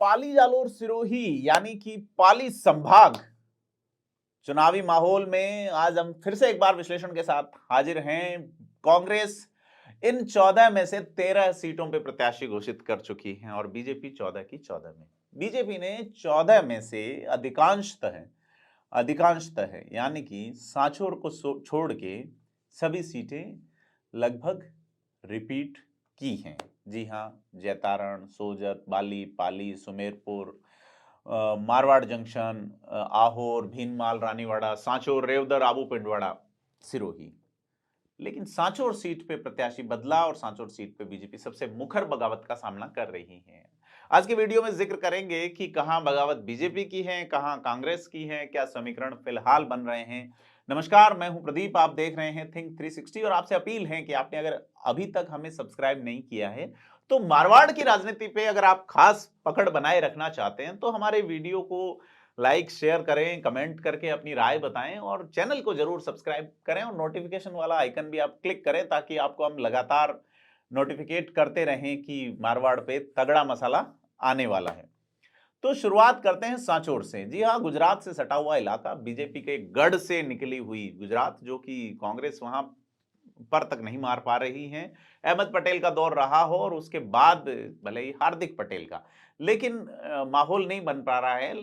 पाली जालोर सिरोही यानी कि पाली संभाग चुनावी माहौल में आज हम फिर से एक बार विश्लेषण के साथ हाजिर हैं। कांग्रेस इन 14 में से 13 सीटों पे प्रत्याशी घोषित कर चुकी है और बीजेपी 14 की 14 में। बीजेपी ने 14 में से अधिकांशतः यानी कि सांचौर को छोड़ के सभी सीटें लगभग रिपीट की हैं। जी हाँ, जैतारण, सोजत, बाली, पाली, सुमेरपुर, मारवाड़ जंक्शन, आहोर, भीनमाल, रानीवाड़ा, सांचौर, रेवदर, आबू पिंडवाड़ा, सिरोही। लेकिन सांचौर सीट पे प्रत्याशी बदला और सांचौर सीट पे बीजेपी सबसे मुखर बगावत का सामना कर रही है। आज के वीडियो में जिक्र करेंगे कि कहां बगावत बीजेपी की है, कहां कांग्रेस की है, क्या समीकरण फिलहाल बन रहे हैं। नमस्कार, मैं हूं प्रदीप, आप देख रहे हैं थिंक 360 और आपसे अपील है कि आपने अगर अभी तक हमें सब्सक्राइब नहीं किया है तो मारवाड़ की राजनीति पे अगर आप खास पकड़ बनाए रखना चाहते हैं तो हमारे वीडियो को लाइक शेयर करें, कमेंट करके अपनी राय बताएं और चैनल को जरूर सब्सक्राइब करें और नोटिफिकेशन वाला आइकन भी आप क्लिक करें ताकि आपको हम लगातार नोटिफिकेट करते रहें कि मारवाड़ पे तगड़ा मसाला आने वाला है। तो शुरुआत करते हैं सांचौर से। जी हाँ, गुजरात से सटा हुआ इलाका, बीजेपी के गढ़ से निकली हुई गुजरात, जो कि कांग्रेस वहां पर तक नहीं मार पा रही है। अहमद पटेल का दौर रहा हो और उसके बाद भले ही हार्दिक पटेल का, लेकिन माहौल नहीं बन पा रहा है।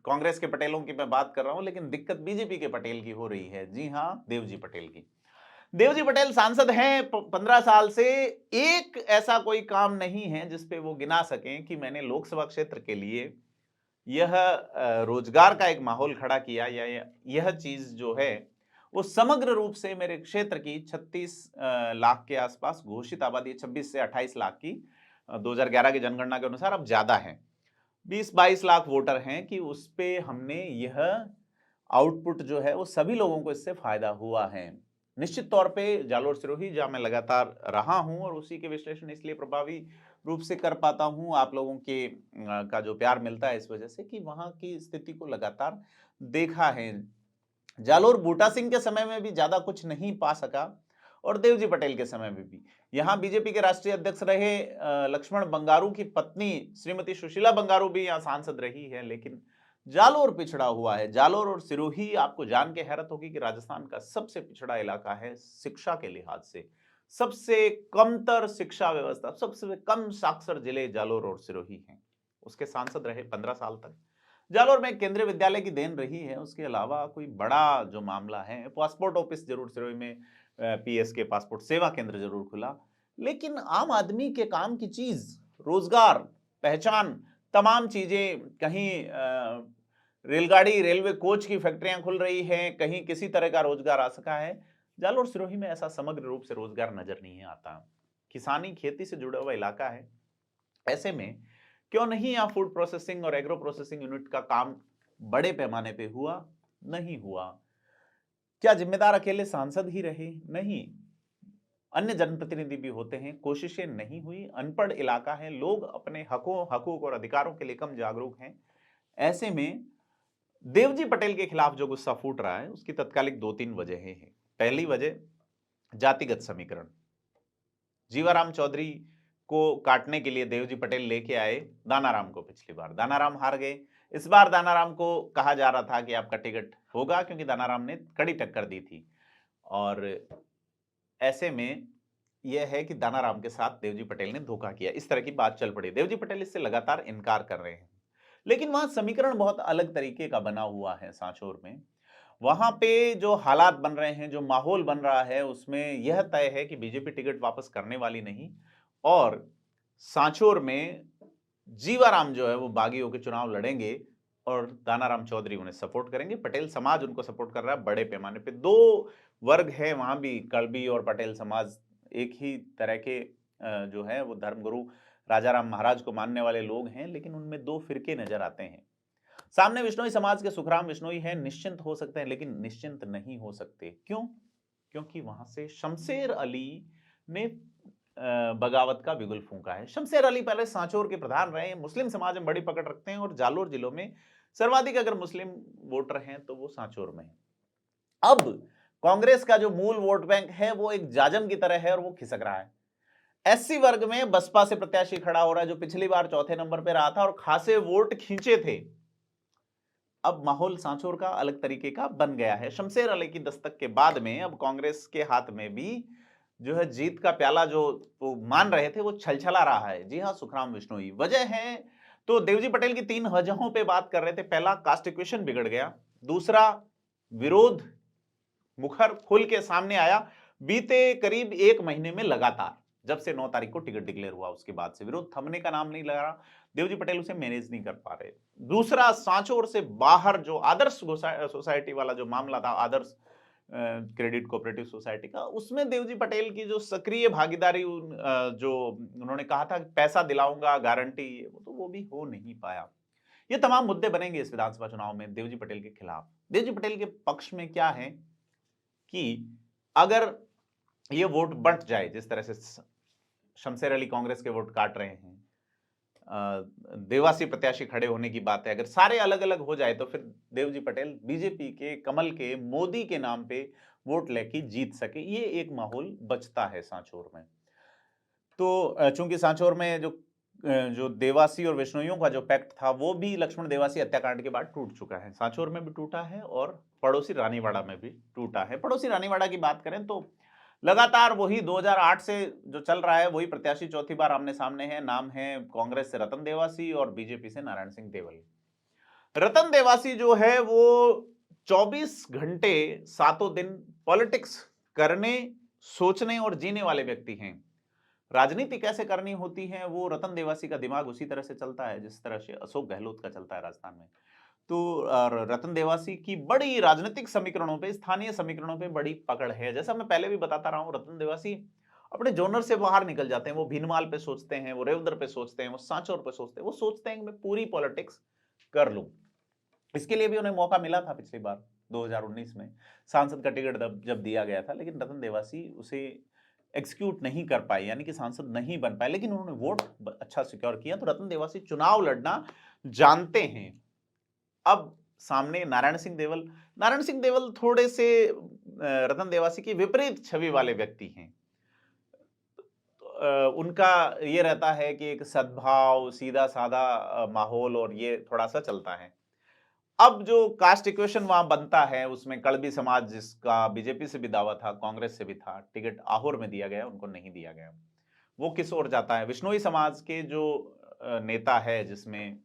कांग्रेस के पटेलों की मैं बात कर रहा हूं, लेकिन दिक्कत बीजेपी के पटेल की हो रही है। जी हां, देवजी पटेल की। देवजी पटेल सांसद हैं 15 साल से। एक ऐसा कोई काम नहीं है जिसपे वो गिना सकें कि मैंने लोकसभा क्षेत्र के लिए यह रोजगार का एक माहौल खड़ा किया या यह चीज जो है वो समग्र रूप से मेरे क्षेत्र की 36 लाख के आसपास घोषित आबादी, 26 से 28 लाख की 2011 की जनगणना के अनुसार अब ज्यादा है, 20-22 लाख वोटर हैं, कि उस पे हमने यह आउटपुट जो है वो सभी लोगों को इससे फायदा हुआ है। निश्चित तौर पे जालोर सिरोही, जहां मैं लगातार रहा हूं और उसी के विश्लेषण इसलिए प्रभावी रूप से कर पाता हूं, आप लोगों के का जो प्यार मिलता है इस वजह से कि वहां की स्थिति को लगातार देखा है। जालोर बूटा सिंह के समय में भी ज्यादा कुछ नहीं पा सका और देवजी पटेल के समय में भी। यहां बीजेपी के राष्ट्रीय अध्यक्ष रहे लक्ष्मण बंगारू की पत्नी श्रीमती सुशीला बंगारू भी यहां सांसद रही है, लेकिन जालोर पिछड़ा हुआ है। जालोर और सिरोही, आपको जान के हैरत होगी कि राजस्थान का सबसे पिछड़ा इलाका है शिक्षा के लिहाज से। सबसे कमतर शिक्षा व्यवस्था, सबसे कम साक्षर जिले जालोर और सिरोही हैं। उसके सांसद रहे 15 साल तक। जालोर में केंद्रीय विद्यालय की देन रही है, उसके अलावा कोई बड़ा जो मामला है, पासपोर्ट ऑफिस जरूर सिरोही में, पीएस के पासपोर्ट सेवा केंद्र जरूर खुला, लेकिन आम आदमी के काम की चीज, रोजगार, पहचान, तमाम चीजें, कहीं रेलगाड़ी, रेलवे कोच की फैक्ट्रियां खुल रही हैं, कहीं किसी तरह का रोजगार आ सका है। जालोर सिरोही में ऐसा समग्र रूप से रोजगार नजर नहीं आता। किसानी, खेती से जुड़ा हुआ इलाका है। ऐसे में क्यों नहीं यहाँ फूड प्रोसेसिंग और एग्रो प्रोसेसिंग यूनिट का काम बड़े पैमाने पे हुआ? नहीं हुआ। क्या जिम्मेदार अकेले सांसद ही रहे? नहीं, अन्य जनप्रतिनिधि भी होते हैं। कोशिशें नहीं हुई, अनपढ़ इलाका है, लोग अपने हकूक और अधिकारों के लिए कम जागरूक हैं। ऐसे में देवजी पटेल के खिलाफ जो गुस्सा फूट रहा है उसकी तत्कालिक 2-3 वजहें हैं। पहली वजह जातिगत समीकरण। जीवाराम चौधरी को काटने के लिए देवजी पटेल लेके आए दानाराम को। पिछली बार दानाराम हार गए, इस बार दानाराम को कहा जा रहा था कि आपका टिकट होगा, क्योंकि दानाराम ने कड़ी टक्कर दी थी। और ऐसे में यह है कि दानाराम के साथ देवजी पटेल ने धोखा किया, इस तरह की बात चल पड़ी। देवजी पटेल इससे लगातार इनकार कर रहे हैं, लेकिन वहां समीकरण बहुत अलग तरीके का बना हुआ है। सांचौर में वहां पे जो हालात बन रहे हैं, जो माहौल बन रहा है, उसमें यह तय है कि बीजेपी टिकट वापस करने वाली नहीं, और सांचौर में जीवाराम जो है वो बागी होकर चुनाव लड़ेंगे और दानाराम चौधरी उन्हें सपोर्ट करेंगे। पटेल समाज उनको सपोर्ट कर रहा है बड़े पैमाने पे। दो वर्ग है वहां भी, कड़बी और पटेल समाज एक ही तरह के जो है वो धर्मगुरु राजाराम महाराज को मानने वाले लोग हैं, लेकिन उनमें दो फिरके नजर आते हैं। सामने विश्नोई समाज के सुखराम विश्नोई हैं, निश्चिंत हो सकते हैं, लेकिन निश्चिंत नहीं हो सकते। क्यों? क्योंकि वहां से शमशेर अली ने बगावत का बिगुल फूंका है। शमशेर अली पहले सांचौर के प्रधान रहे, मुस्लिम समाज में बड़ी पकड़ रखते हैं और जालोर जिलों में सर्वाधिक अगर मुस्लिम वोटर हैं तो वो सांचौर में है। अब कांग्रेस का जो मूल वोट बैंक है वो एक जाजम की तरह है और वो खिसक रहा है। एससी वर्ग में बसपा से प्रत्याशी खड़ा हो रहा है जो पिछली बार चौथे नंबर पे रहा था और खासे वोट खींचे थे। अब माहौल सांचौर का अलग तरीके का बन गया है। शमशेर अली की दस्तक के बाद में अब कांग्रेस के हाथ में भी जो है जीत का प्याला जो वो मान रहे थे वो छलछला रहा है। जी हाँ, सुखराम बिश्नोई वजह है। तो देवजी पटेल की 3 वजहों पे बात कर रहे थे। पहला, कास्ट इक्वेशन बिगड़ गया। दूसरा, विरोध मुखर खुल के सामने आया बीते करीब 1 महीने में लगातार, जब से 9 तारीख को टिकट डिक्लेयर हुआ उसके बाद से विरोध थमने का नाम नहीं लगा रहा। देवजी पटेल उसे मैनेज नहीं कर पा रहे। दूसरा, सांचौर से बाहर जो आदर्श सोसाइटी वाला जो मामला था, आदर्श क्रेडिट कोऑपरेटिव सोसाइटी का, उसमें देवजी पटेल की जो सक्रिय भागीदारी जो उन्होंने कहा था पैसा दिलाऊंगा गारंटी, तो वो भी हो नहीं पाया। ये तमाम मुद्दे बनेंगे इस विधानसभा चुनाव में देवजी पटेल के खिलाफ। देवजी पटेल के पक्ष में क्या है कि अगर ये वोट बंट जाए, जिस तरह से शमशेर अली कांग्रेस के वोट काट रहे हैं, देवासी प्रत्याशी खड़े होने की बात है, अगर सारे अलग अलग हो जाए तो फिर देवजी पटेल बीजेपी के कमल के मोदी के नाम पे वोट लेके जीत सके। ये एक माहौल बचता है सांचौर में। तो चूंकि सांचौर में जो देवासी और विश्नोइयों का जो पैक्ट था वो भी लक्ष्मण देवासी हत्याकांड के बाद टूट चुका है। सांचौर में भी टूटा है और पड़ोसी रानीवाड़ा में भी टूटा है। पड़ोसी रानीवाड़ा की बात करें तो लगातार वही 2008 से जो चल रहा है वही प्रत्याशी चौथी बार आमने सामने है। नाम है कांग्रेस से रतन देवासी और बीजेपी से नारायण सिंह देवल। रतन देवासी जो है वो 24 घंटे सातों दिन पॉलिटिक्स करने, सोचने और जीने वाले व्यक्ति हैं। राजनीति कैसे करनी होती है वो रतन देवासी का दिमाग उसी तरह से चलता है जिस तरह से अशोक गहलोत का चलता है राजस्थान में। तो रतन देवासी की बड़ी राजनीतिक समीकरणों पे, स्थानीय समीकरणों पे बड़ी पकड़ है। जैसा मैं पहले भी बताता रहा हूं, रतन देवासी अपने जोनर से बाहर निकल जाते हैं। वो भीनमाल पे सोचते हैं, वो रेवदर पे सोचते हैं, वो सांचौर पे सोचते हैं। वो सोचते हैं कि मैं पूरी पॉलिटिक्स कर लूं। इसके लिए भी उन्हें मौका मिला था पिछली बार 2019 में सांसद का टिकट जब दिया गया था, लेकिन रतन देवासी उसे एग्जीक्यूट नहीं कर पाए, यानी कि सांसद नहीं बन पाए, लेकिन उन्होंने वोट अच्छा सिक्योर किया। तो रतन देवासी चुनाव लड़ना जानते हैं। अब सामने नारायण सिंह देवल। नारायण सिंह देवल थोड़े से रतन देवासी की विपरीत छवि वाले व्यक्ति हैं। उनका ये रहता है कि एक सद्भाव, सीधा साधा माहौल और ये थोड़ा सा चलता है। अब जो कास्ट इक्वेशन वहां बनता है उसमें कड़बी समाज, जिसका बीजेपी से भी दावा था, कांग्रेस से भी था, टिकट आहोर में दिया गया, उनको नहीं दिया गया। वो किस ओर जाता है? विश्नोई समाज के जो नेता है, जिसमें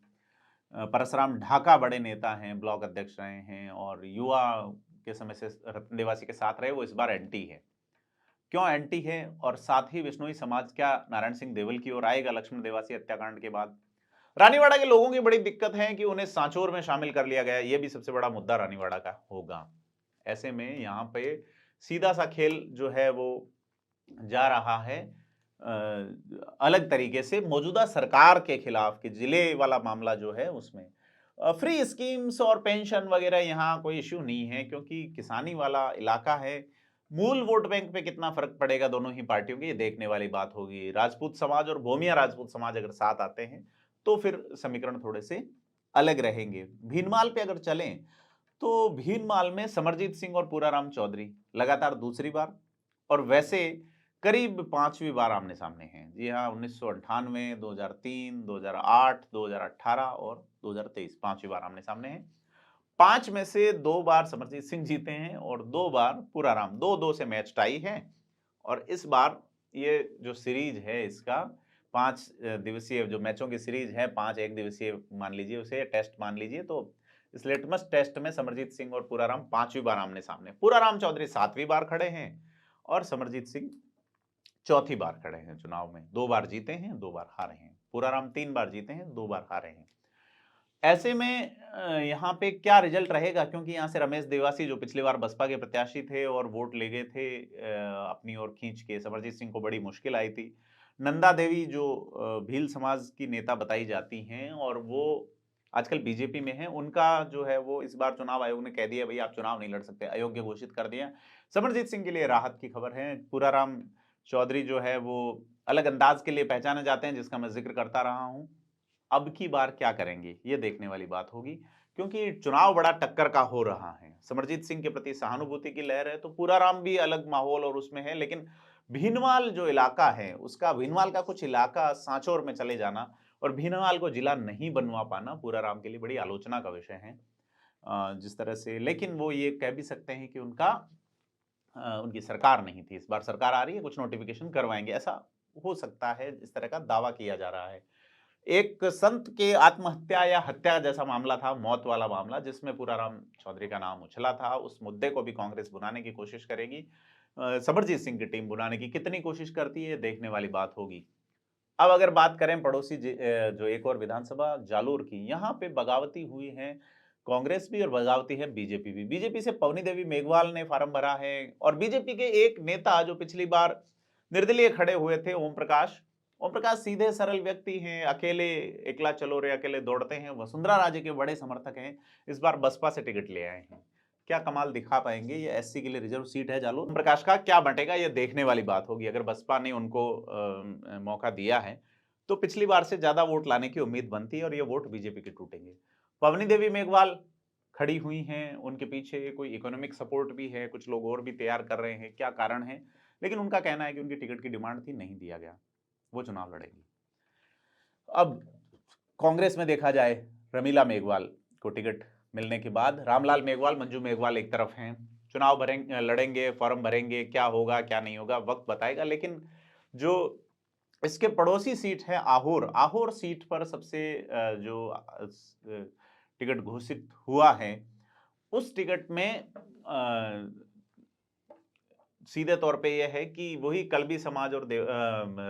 परशुराम ढाका बड़े नेता हैं, ब्लॉक अध्यक्ष रहे हैं और युवा के समय से रतन देवासी के साथ रहे, वो इस बार एंटी है। क्यों एंटी है? और साथ ही विश्नोई समाज क्या नारायण सिंह देवल की ओर आएगा लक्ष्मण देवासी हत्याकांड के बाद? रानीवाड़ा के लोगों की बड़ी दिक्कत है कि उन्हें सांचौर में शामिल कर लिया गया। ये भी सबसे बड़ा मुद्दा रानीवाड़ा का होगा। ऐसे में यहाँ पे सीधा सा खेल जो है वो जा रहा है अलग तरीके से मौजूदा सरकार के खिलाफ, कि जिले वाला मामला जो है उसमें फ्री स्कीम्स और पेंशन वगैरह यहाँ कोई इश्यू नहीं है, क्योंकि किसानी वाला इलाका है। मूल वोट बैंक पे कितना फर्क पड़ेगा दोनों ही पार्टियों की, ये देखने वाली बात होगी। राजपूत समाज और भूमिया राजपूत समाज अगर साथ आते हैं तो फिर समीकरण थोड़े से अलग रहेंगे। भीनमाल पे अगर चलें तो भीनमाल में समरजीत सिंह और पूराराम चौधरी लगातार दूसरी बार और वैसे करीब 5वीं बार आमने सामने हैं। जी हाँ, 1998, 2003, 2008, 2018 और 2023 5वीं बार आमने सामने हैं। 5 में से 2 बार समरजीत सिंह जीते हैं और 2 बार पूराराम। 2-2 से मैच टाई है। और इस बार ये जो सीरीज है इसका 5 दिवसीय जो मैचों की सीरीज है, 5 एक दिवसीय मान लीजिए उसे, टेस्ट मान लीजिए, तो इस लिटमस टेस्ट में समरजीत सिंह और पूराराम 5वीं बार आमने सामने। पूराराम चौधरी 7वीं बार खड़े हैं और समरजीत सिंह चौथी बार खड़े हैं चुनाव में। 2 बार जीते हैं, 2 बार हारे हैं। पूराराम 3 बार जीते हैं, 2 बार हारे हैं। ऐसे में यहाँ पे क्या रिजल्ट रहेगा? क्योंकि यहाँ से रमेश देवासी जो पिछली बार बसपा के प्रत्याशी थे और वोट ले गए थे अपनी ओर खींच के, समरजीत सिंह को बड़ी मुश्किल आई थी। नंदा देवी जो भील समाज की नेता बताई जाती हैं और वो आजकल बीजेपी में है, उनका जो है वो इस बार चुनाव आयोग ने कह दिया भाई आप चुनाव नहीं लड़ सकते, अयोग्य घोषित कर दिया। समरजीत सिंह के लिए राहत की खबर है। पूराराम चौधरी जो है वो अलग अंदाज के लिए पहचाने जाते हैं, जिसका मैं जिक्र करता रहा हूं। अब की बार क्या करेंगे ये देखने वाली बात होगी, क्योंकि चुनाव बड़ा टक्कर का हो रहा है। समरजीत सिंह के प्रति सहानुभूति की लहर है, तो पूराराम भी अलग माहौल और उसमें है, लेकिन भीनमाल जो इलाका है उसका, भीनमाल का कुछ इलाका सांचौर में चले जाना और भीनमाल को जिला नहीं बनवा पाना पूराराम के लिए बड़ी आलोचना का विषय है। जिस तरह से, लेकिन वो ये कह भी सकते हैं कि उनकी सरकार नहीं थी, इस बार सरकार आ रही है, कुछ नोटिफिकेशन करवाएंगे, ऐसा हो सकता है, इस तरह का दावा किया जा रहा है। एक संत के आत्महत्या या हत्या जैसा मामला था, मौत वाला मामला, जिसमें पूराराम चौधरी का नाम उछला था, उस मुद्दे को भी कांग्रेस बुलाने की कोशिश करेगी। समरजीत सिंह की टीम बुलाने की कितनी कोशिश करती है, देखने वाली बात होगी। अब अगर बात करें पड़ोसी जो एक और विधानसभा जालोर की, यहाँ पे बगावती हुई है कांग्रेस भी और बगावती है बीजेपी भी। बीजेपी से पवनी देवी मेघवाल ने फार्म भरा है और बीजेपी के एक नेता जो पिछली बार निर्दलीय खड़े हुए थे, ओम प्रकाश सीधे सरल व्यक्ति हैं, अकेले एकला चलो रे अकेले दौड़ते हैं, वसुंधरा राजे के बड़े समर्थक हैं, इस बार बसपा से टिकट ले आए हैं। क्या कमाल दिखा पाएंगे, ये एससी के लिए रिजर्व सीट है जालोर। ओम प्रकाश का क्या बटेगा, ये देखने वाली बात होगी। अगर बसपा ने उनको मौका दिया है तो पिछली बार से ज्यादा वोट लाने की उम्मीद बनती है और ये वोट बीजेपी के टूटेंगे। पवनी देवी मेघवाल खड़ी हुई हैं, उनके पीछे कोई इकोनॉमिक सपोर्ट भी है, कुछ लोग और भी तैयार कर रहे हैं, क्या कारण है, लेकिन उनका कहना है कि उनकी टिकट की डिमांड थी, नहीं दिया गया, वो चुनाव लड़ेंगी। अब कांग्रेस में देखा जाए, रमीला मेघवाल को टिकट मिलने के बाद रामलाल मेघवाल, मंजू मेघवाल एक तरफ हैं, चुनाव लड़ेंगे, फॉर्म भरेंगे, क्या होगा क्या नहीं होगा वक्त बताएगा। लेकिन जो इसके पड़ोसी सीट है आहोर सीट पर सबसे जो टिकट घोषित हुआ है, उस टिकट में सीधे तौर पे यह है कि वही कलबी समाज और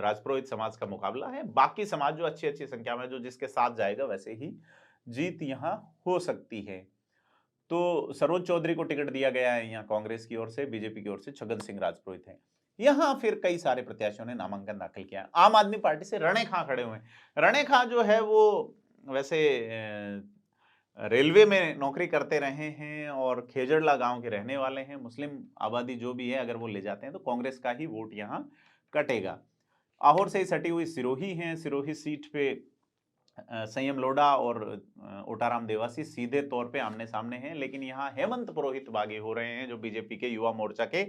राजपुरोहित समाज का मुकाबला है। बाकी समाज जो अच्छी संख्या में जो जिसके साथ जाएगा वैसे ही जीत यहां हो सकती है। तो सरोज चौधरी को टिकट दिया गया है यहाँ कांग्रेस की ओर से, बीजेपी की ओर से छगन सिंह राजपुरोहित हैं। यहां फिर कई सारे प्रत्याशियों ने नामांकन दाखिल किया। आम आदमी पार्टी से रणे खां खड़े हुए हैं। रणे खां जो है वो वैसे रेलवे में नौकरी करते रहे हैं और खेजड़ला गांव के रहने वाले हैं। मुस्लिम आबादी जो भी है, अगर वो ले जाते हैं तो कांग्रेस का ही वोट यहां कटेगा। आहोर से ही सटी हुई सिरोही है, सिरोही सीट पे संयम लोढ़ा और ओटाराम देवासी सीधे तौर पे आमने सामने हैं, लेकिन यहाँ हेमंत पुरोहित बागी हो रहे हैं जो बीजेपी के युवा मोर्चा के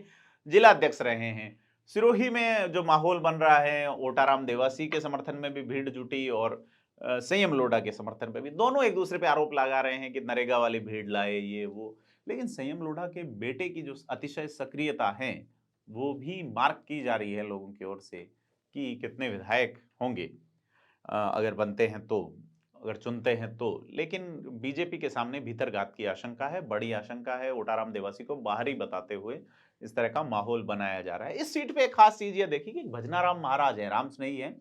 जिला अध्यक्ष रहे हैं। सिरोही में जो माहौल बन रहा है, ओटाराम देवासी के समर्थन में भी भीड़ जुटी और संयम लोढ़ा के समर्थन पे भी, दोनों एक दूसरे पे आरोप लगा रहे हैं कि नरेगा वाली भीड़ लाए ये वो। लेकिन संयम लोढ़ा के बेटे की जो अतिशय सक्रियता है वो भी मार्क की जा रही है लोगों की ओर से कि कितने विधायक होंगे अगर बनते हैं तो, अगर चुनते हैं तो। लेकिन बीजेपी के सामने भीतरघात की आशंका है, बड़ी आशंका है। ओटाराम देवासी को बाहरी बताते हुए इस तरह का माहौल बनाया जा रहा है। इस सीट पे एक खास चीज ये देखी कि भजनाराम महाराज है, राम नहीं है।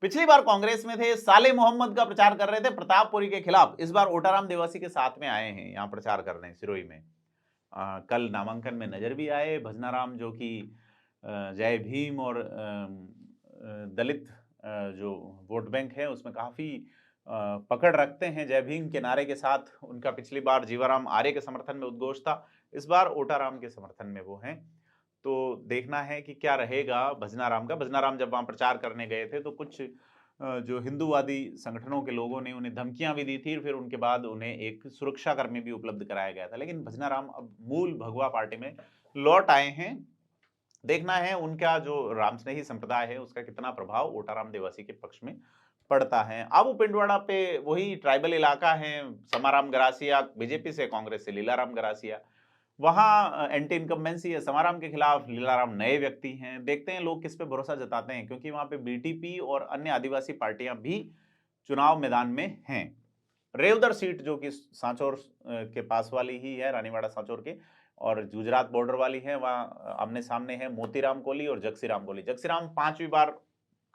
पिछली बार कांग्रेस में थे, साले मोहम्मद का प्रचार कर रहे थे प्रतापपुरी के खिलाफ, इस बार ओटाराम देवासी के साथ में आए हैं यहाँ प्रचार करने सिरोही में। कल नामांकन में नजर भी आए भजनाराम, जो कि जय भीम और दलित जो वोट बैंक है उसमें काफी पकड़ रखते हैं। जय भीम के नारे के साथ उनका पिछली बार जीवाराम आर्य के समर्थन में उद्घोष था, इस बार ओटाराम के समर्थन में वो हैं। तो देखना है कि क्या रहेगा भजनाराम का। भजनाराम जब वहां प्रचार करने गए थे तो कुछ जो हिंदूवादी संगठनों के लोगों ने उन्हें धमकियां भी दी थी, फिर उनके बाद उन्हें एक सुरक्षा कर्मी भी उपलब्ध कराया गया था। लेकिन भजनाराम अब मूल भगवा पार्टी में लौट आए हैं। देखना है उनका जो रामस्नेही संप्रदाय है उसका कितना प्रभाव ओटाराम देवासी के पक्ष में पड़ता है। आबू पिंडवाड़ा पे वही ट्राइबल इलाका है, समाराम गरासिया बीजेपी से, कांग्रेस से लीलाराम गरासिया, वहां एंटी इनकम्बेंसी है समाराम के खिलाफ, लीलाराम नए व्यक्ति हैं। देखते हैं लोग किस पे भरोसा जताते हैं, क्योंकि वहां पे बीटीपी और अन्य आदिवासी पार्टियां भी चुनाव मैदान में हैं। रेवदर सीट जो कि सांचौर के पास वाली ही है, रानीवाड़ा सांचौर के, और गुजरात बॉर्डर वाली है, वहां आमने सामने है मोतीराम कोहली और जगसीराम कोहली। जगसीराम 5वीं बार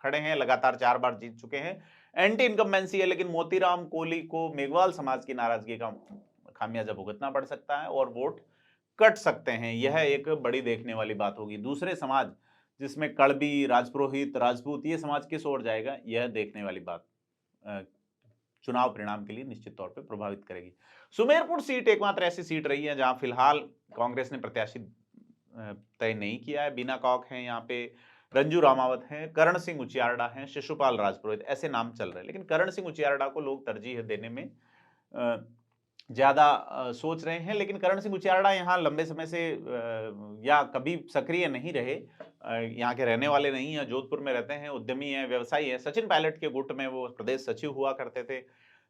खड़े हैं, लगातार 4 बार जीत चुके हैं, एंटी इनकम्बेंसी है। लेकिन मोतीराम कोहली को मेघवाल समाज की नाराजगी का खामियाजा भुगतना पड़ सकता है और वोट कट सकते हैं। यह एक बड़ी देखने वाली बात होगी। दूसरे समाज जिसमें कड़बी, राजपुरोहित, राजपूत, ये समाज किस ओर जाएगा, यह देखने वाली बात चुनाव परिणाम के लिए निश्चित तौर पे प्रभावित करेगी। सुमेरपुर सीट एकमात्र ऐसी सीट रही है जहां फिलहाल कांग्रेस ने प्रत्याशी तय नहीं किया है। बीना कौक है यहाँ पे, रंजू रामावत हैं, करण सिंह उचियारडा हैं, शिशुपाल राजपुरोहित, ऐसे नाम चल रहे हैं। लेकिन करण सिंह उचियारडा को लोग तरजीह देने में ज़्यादा सोच रहे हैं। लेकिन करण सिंह उचियाड़ा यहाँ लंबे समय से या कभी सक्रिय नहीं रहे, यहाँ के रहने वाले नहीं हैं, जोधपुर में रहते हैं, उद्यमी हैं, व्यवसायी हैं। सचिन पायलट के गुट में वो प्रदेश सचिव हुआ करते थे,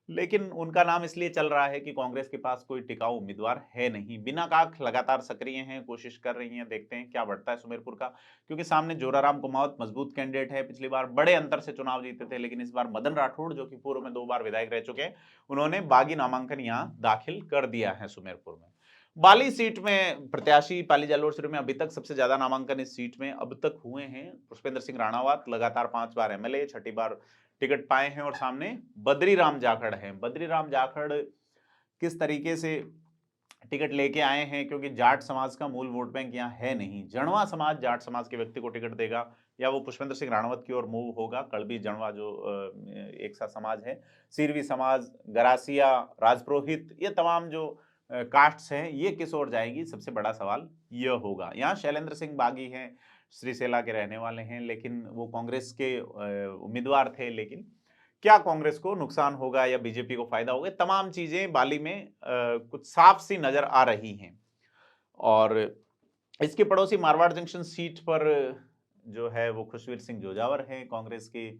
लेकिन उनका नाम इसलिए चल रहा है कि कांग्रेस के पास कोई टिकाऊ उम्मीदवार है नहीं। बिना काख लगातार सक्रिय हैं, कोशिश कर रही हैं, देखते हैं क्या बढ़ता है सुमेरपुर का, क्योंकि सामने जोराराम कुमावत मजबूत कैंडिडेट है। पिछली बार बड़े अंतर से चुनाव जीते थे, लेकिन इस बार मदन राठौड़, जो कि पूर्व में 2 बार विधायक रह चुके हैं, उन्होंने बागी नामांकन यहाँ दाखिल कर दिया है सुमेरपुर में। बाली सीट में प्रत्याशी पाली जालोर में अभी तक सबसे ज्यादा नामांकन इस सीट में अब तक हुए हैं पुष्पेंद्र सिंह राणावत, लगातार 5 बार एमएलए, 6ठी बार टिकट पाए हैं। और सामने बद्रीराम जाखड़ हैं। बद्रीराम जाखड़ किस तरीके से टिकट लेके आए हैं, क्योंकि जाट समाज का मूल वोट बैंक यहाँ है नहीं। जड़वा समाज जाट समाज के व्यक्ति को टिकट देगा, या वो पुष्पेंद्र सिंह राणावत की ओर मूव होगा। कड़बी जड़वा जो एक सा समाज है, सिरवी समाज, गरासिया, राजपुरोहित, ये तमाम जो कास्ट्स हैं, ये किस ओर जाएगी, सबसे बड़ा सवाल यह होगा। यहाँ शैलेंद्र सिंह बागी हैं, श्रीसेला के रहने वाले हैं, लेकिन वो कांग्रेस के उम्मीदवार थे। लेकिन क्या कांग्रेस को नुकसान होगा या बीजेपी को फायदा होगा, तमाम चीजें बाली में कुछ साफ सी नजर आ रही हैं। और इसके पड़ोसी मारवाड़ जंक्शन सीट पर जो है वो खुशवीर सिंह जोजावर हैं कांग्रेस के,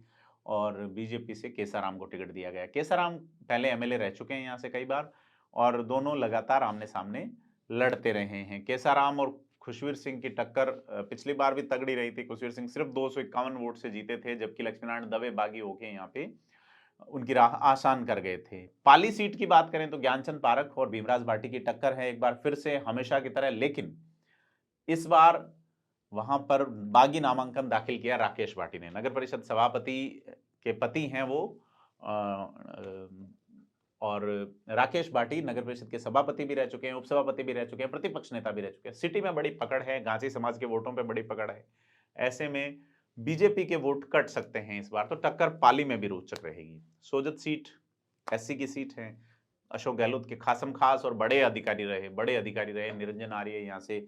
और बीजेपी से केसाराम को टिकट दिया गया। केसाराम पहले एमएलए रह चुके हैं यहाँ से कई बार, और दोनों लगातार आमने सामने लड़ते रहे हैं। केसाराम और खुशवीर सिंह की टक्कर पिछली बार भी तगड़ी रही थी। खुशवीर सिंह सिर्फ 251 वोट से जीते थे, जबकि लक्ष्मीनारायण दवे बागी होके यहाँ पे उनकी राह आसान कर गए थे। पाली सीट की बात करें तो ज्ञानचंद पारख और भीमराज भाटी की टक्कर है एक बार फिर से, हमेशा की तरह। लेकिन इस बार वहां पर बागी नामांकन दाखिल किया राकेश भाटी ने। नगर परिषद सभापति के पति हैं वो, और राकेश भाटी नगर परिषद के सभापति भी रह चुके हैं, उपसभापति भी रह चुके हैं, प्रतिपक्ष नेता भी रह चुके हैं। सिटी में बड़ी पकड़ है, गांधी समाज के वोटों पे बड़ी पकड़ है। ऐसे में बीजेपी के वोट कट सकते हैं इस बार, तो टक्कर पाली में भी रोचक रहेगी। सोजत सीट एससी की सीट है, अशोक गहलोत के खासम खास और बड़े अधिकारी रहे निरंजन आर्य यहाँ से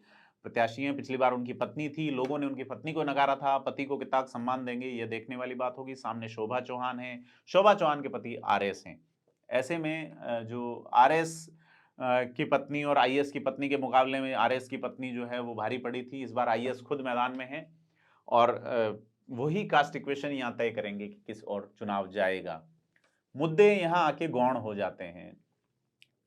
प्रत्याशी हैं। पिछली बार उनकी पत्नी थी, लोगों ने उनकी पत्नी को नकारा था, पति को कितना सम्मान देंगे ये देखने वाली बात होगी। सामने शोभा चौहान है, शोभा चौहान के पति आरएस हैं। ऐसे में जो आरएस की पत्नी और आईएएस की पत्नी के मुकाबले में आरएस की पत्नी जो है वो भारी पड़ी थी। इस बार आईएएस खुद मैदान में है, और वही कास्ट इक्वेशन यहाँ तय करेंगे कि किस और चुनाव जाएगा। मुद्दे यहाँ आके गौण हो जाते हैं।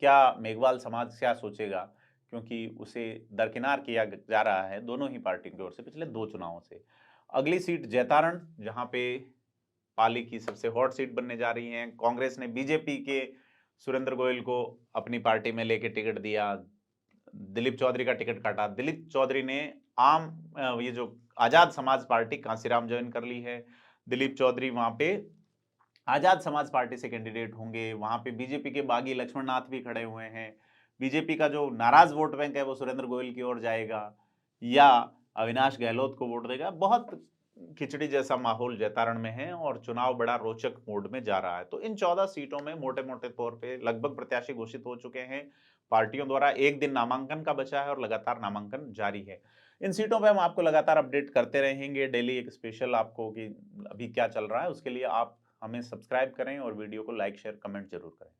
क्या मेघवाल समाज क्या सोचेगा, क्योंकि उसे दरकिनार किया जा रहा है दोनों ही पार्टियों की ओर से पिछले 2 चुनावों से। अगली सीट जैतारण, जहां पे पाली की सबसे हॉट सीट बनने जा रही है। कांग्रेस ने बीजेपी के सुरेंद्र गोयल को अपनी पार्टी में लेके टिकट दिया, दिलीप चौधरी का टिकट काटा। दिलीप चौधरी ने ये जो आजाद समाज पार्टी कांसीराम ज्वाइन कर ली है। दिलीप चौधरी वहां पे आजाद समाज पार्टी से कैंडिडेट होंगे। वहां पे बीजेपी के बागी लक्ष्मण नाथ भी खड़े हुए हैं। बीजेपी का जो नाराज वोट बैंक है वो सुरेंद्र गोयल की ओर जाएगा या अविनाश गहलोत को वोट देगा। बहुत खिचड़ी जैसा माहौल जैतारण में है और चुनाव बड़ा रोचक मोड में जा रहा है। तो इन 14 सीटों में मोटे मोटे तौर पे लगभग प्रत्याशी घोषित हो चुके हैं पार्टियों द्वारा। एक दिन नामांकन का बचा है और लगातार नामांकन जारी है। इन सीटों पे हम आपको लगातार अपडेट करते रहेंगे, डेली एक स्पेशल आपको कि अभी क्या चल रहा है। उसके लिए आप हमें सब्सक्राइब करें और वीडियो को लाइक शेयर कमेंट जरूर करें।